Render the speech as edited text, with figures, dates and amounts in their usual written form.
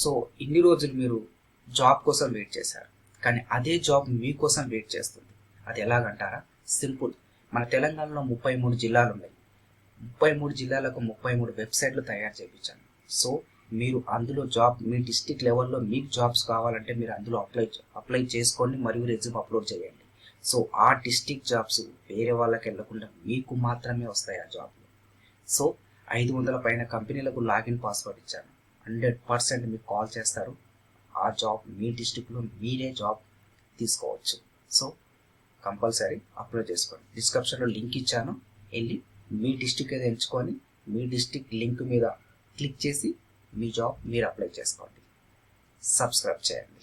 So ఇన్ని రోజులు మీరు జాబ్ కోసం వెయిట్ చేశారు, కానీ అదే జాబ్ మీకోసం వెయిట్ చేస్తుంది. అది ఎలాగంటారా? సింపుల్. మన తెలంగాణలో 33 జిల్లాలు ఉన్నాయి. 33 జిల్లాలకు 33 వెబ్సైట్లు తయారు చేయించాను. సో మీరు అందులో జాబ్, మీ డిస్టిక్ లెవెల్లో మీకు జాబ్స్ కావాలంటే మీరు అందులో అప్లై చేసుకోండి మరియు రెజ్యూమ్ అప్లోడ్ చేయండి. సో ఆ డిస్టిక్ జాబ్స్ వేరే వాళ్ళకి వెళ్లకుండా మీకు మాత్రమే వస్తాయి ఆ జాబ్లు. సో 500 పైన కంపెనీలకు లాగిన్ పాస్వర్డ్ ఇచ్చాను. 100% మీకు కాల్ చేస్తారు. ఆ జాబ్ మీ డిస్టిక్లో మీరే జాబ్ తీసుకోవచ్చు. సో కంపల్సరీ అప్లై చేసుకోండి. డిస్క్రిప్షన్లో లింక్ ఇచ్చాను, వెళ్ళి మీ డిస్టిక్ ఏదో ఎంచుకొని మీ డిస్టిక్ లింక్ మీద క్లిక్ చేసి మీ జాబ్ మీరు అప్లై చేసుకోండి. సబ్స్క్రైబ్ చేయండి.